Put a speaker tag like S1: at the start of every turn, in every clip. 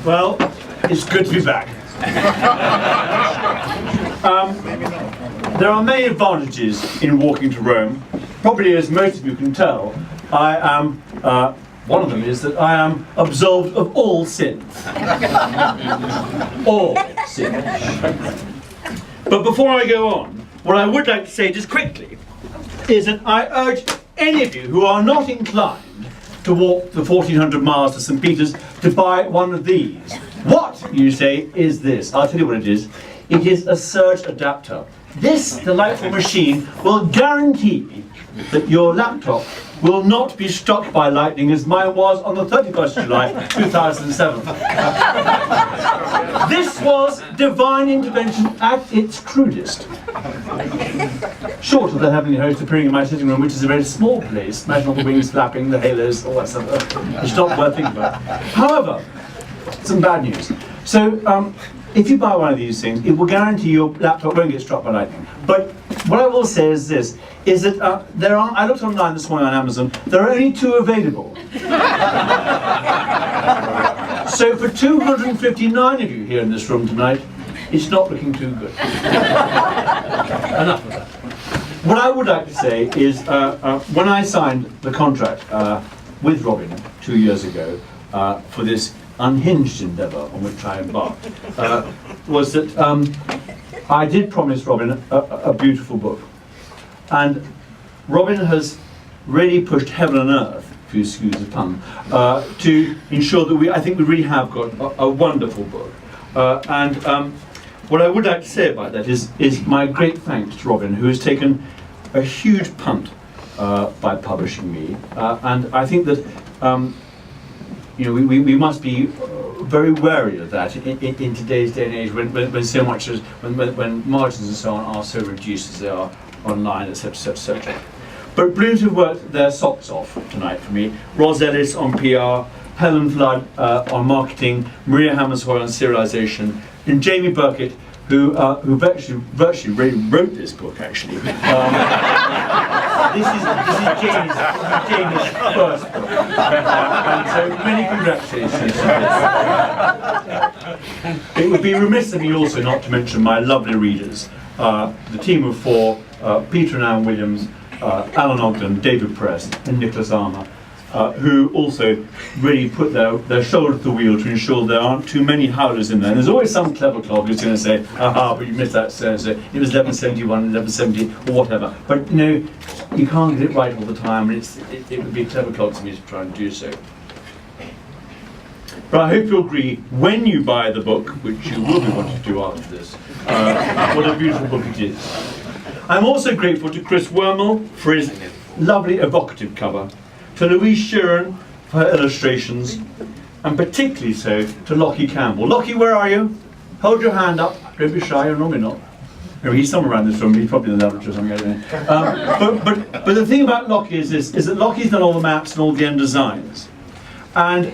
S1: Well, it's good to be back. There are many advantages in walking to Rome. Probably, as most of you can tell, I am, one of them is that I am absolved of all sins. All sins. But before I go on, what I would like to say just quickly is that I urge any of you who are not inclined to walk the 1400 miles to St. Peter's to buy one of these. What, you say, is this? I'll tell you what it is. It is a surge adapter. This delightful machine will guarantee that your laptop will not be struck by lightning as mine was on the 31st of July 2007. This was divine intervention at its crudest. Short of the heavenly host appearing in my sitting room, which is a very small place, imagine all the wings flapping, the halos, all that stuff. It's not worth thinking about. However, some bad news. So, if you buy one of these things, it will guarantee your laptop won't get struck by lightning. But what I will say is this, is that I looked online this morning on Amazon, there are only 2 available. So for 259 of you here in this room tonight, it's not looking too good. Enough of that. What I would like to say is, when I signed the contract with Robin 2 years ago for this unhinged endeavour on which I embarked, was that I did promise Robin a beautiful book. And Robin has really pushed heaven and earth, if you excuse the pun, to ensure that I think we really have got a wonderful book. What I would like to say about that is my great thanks to Robin, who has taken a huge punt by publishing me. And I think that we must be very wary of that in today's day and age, when so much as when margins and so on are so reduced as they are online, etc., etc. But Bloom's have worked their socks off tonight for me. Ros Ellis on PR, Helen Flood on marketing, Maria Hammershoy on serialization, and Jamie Burkett, who virtually really wrote this book, actually. This is Jamie's first book. And so many congratulations. It would be remiss of me also not to mention my lovely readers, the team of 4, Peter and Anne Williams, Alan Ogden, David Press, and Nicholas Armour, who also really put their shoulder to the wheel to ensure there aren't too many howlers in there. And there's always some clever clog who's going to say, aha, but you missed that, so it was 1171, 1170, or whatever. But you can't get it right all the time, and it would be a clever clog to me to try and do so. But I hope you'll agree, when you buy the book, which you will be wanting to do after this, what a beautiful book it is. I'm also grateful to Chris Wormel for his lovely evocative cover, to Louise Sheeran for her illustrations, and particularly so to Lockie Campbell. Lockie, where are you? Hold your hand up. Don't be shy, you're normally not. He's somewhere around this room, he's probably in the laboratory or something, I don't know. But the thing about Lockie is this, is that Lockie's done all the maps and all the end designs. And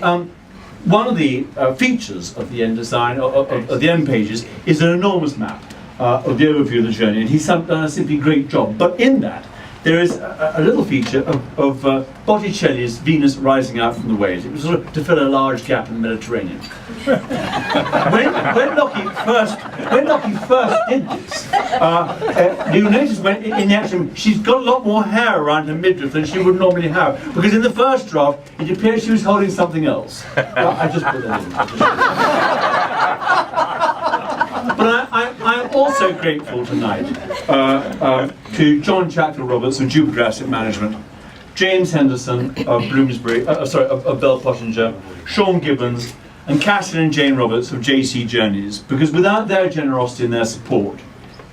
S1: one of the features of the end design, of the end pages, is an enormous map of the overview of the journey, and he's done a simply great job. But in that, there is a little feature of Botticelli's Venus rising out from the waves. It was sort of to fill a large gap in the Mediterranean. when Lockie first did this, you'll notice in the action, she's got a lot more hair around her midriff than she would normally have, because in the first draft, it appeared she was holding something else. I just put that in. But I'm also grateful tonight to John Chatfield Roberts of Jupiter Asset Management, James Henderson of Bloomsbury, of Bell Pottinger, Sean Gibbons, and Catherine and Jane Roberts of JC Journeys, because without their generosity and their support,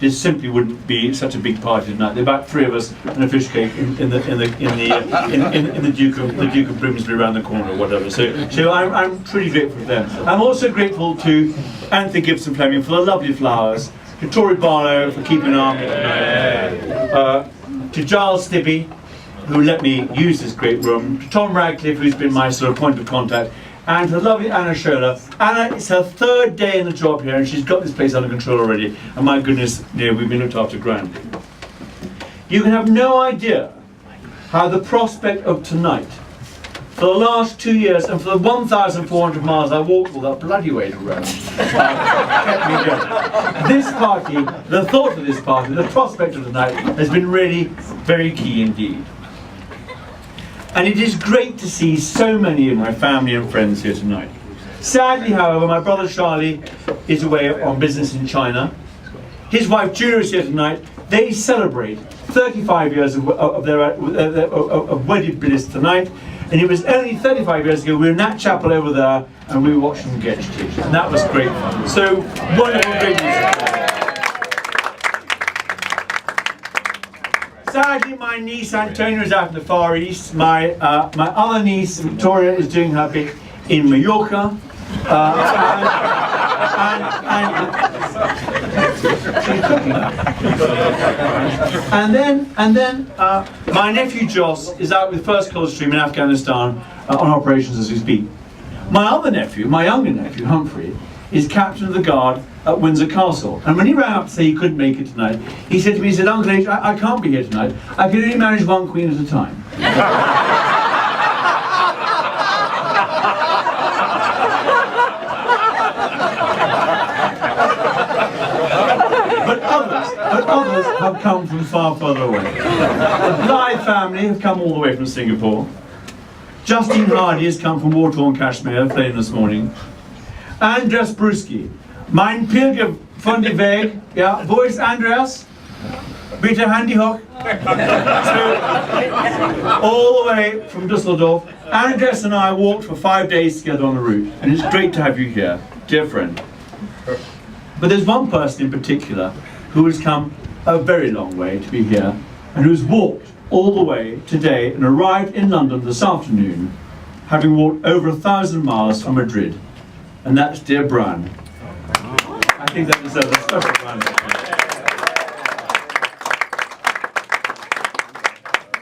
S1: this simply wouldn't be such a big party tonight. There are about 3 of us and a fish cake in the Duke of Bloomsbury around the corner or whatever. So I'm pretty grateful for them. I'm also grateful to Anthony Gibson Fleming for the lovely flowers, to Tori Barlow for keeping an arm to Giles Stibby, who let me use this great room, to Tom Radcliffe, who's been my sort of point of contact, and to the lovely Anna Scholler. Anna, it's her 3rd day in the job here, and she's got this place under control already, and my goodness, we've been looked after grandly. You can have no idea how the prospect of tonight for the last 2 years and for the 1,400 miles I walked all that bloody way to Rome, kept me going. This party, the thought of this party, the prospect of the night has been really very key indeed. And it is great to see so many of my family and friends here tonight. Sadly, however, my brother Charlie is away on business in China. His wife Julia is here tonight. They celebrate 35 years of their wedded bliss tonight. And it was only 35 years ago we were in that chapel over there and we were watching them get stitched. And that was great fun. So, wonderful, great news. Sadly, my niece Antonia is out in the Far East. My other niece Victoria is doing her bit in Mallorca. And then my nephew Joss is out with First Coldstream in Afghanistan on operations as we speak. My other nephew, my younger nephew Humphrey, is captain of the guard at Windsor Castle. And when he rang up to say he couldn't make it tonight, he said to me, he said, Uncle H, I can't be here tonight. I can only manage one queen at a time. But others have come from far further away. The Blythe family have come all the way from Singapore. Justine Hardy has come from war-torn Kashmir, playing this morning. Andreas Bruski. Mein Pilgrim von der Weg. Ja, wo ist Andreas? Bitte Handy hoch. So, all the way from Düsseldorf. Andreas and I walked for 5 days together on the route. And it's great to have you here, dear friend. But there's one person in particular who has come a very long way to be here and who's walked all the way today and arrived in London this afternoon, having walked over 1,000 miles from Madrid. And that's dear Brian. I think that deserves a special round of applause.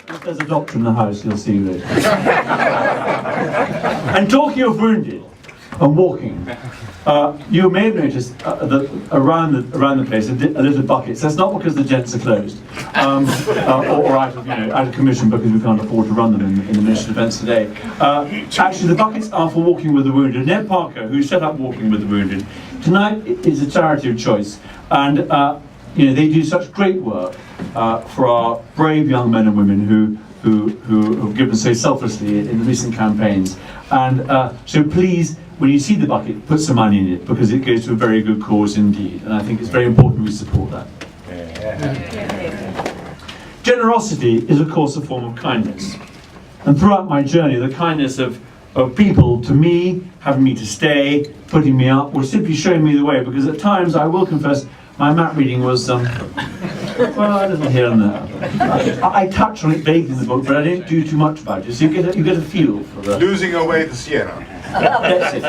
S1: If there's a doctor in the house, you'll see later. And talking of wounded and walking, you may have noticed that around the place a little buckets. That's not because the gents are closed or out of commission because we can't afford to run them in the ministry events today. Actually, the buckets are for walking with the wounded. Ned Parker, who set up Walking with the Wounded, tonight is a charity of choice, and they do such great work for our brave young men and women who have given so selflessly in the recent campaigns. And so please, when you see the bucket, put some money in it, because it goes to a very good cause indeed. And I think it's very important we support that. Generosity is, of course, a form of kindness. And throughout my journey, the kindness of people to me, having me to stay, putting me up, or simply showing me the way, because at times, I will confess, my map reading was, well, a little here and there. I touch on it vaguely in the book, but I don't do too much about it. So you get a feel for the...
S2: Losing your way to Siena.
S1: That's it.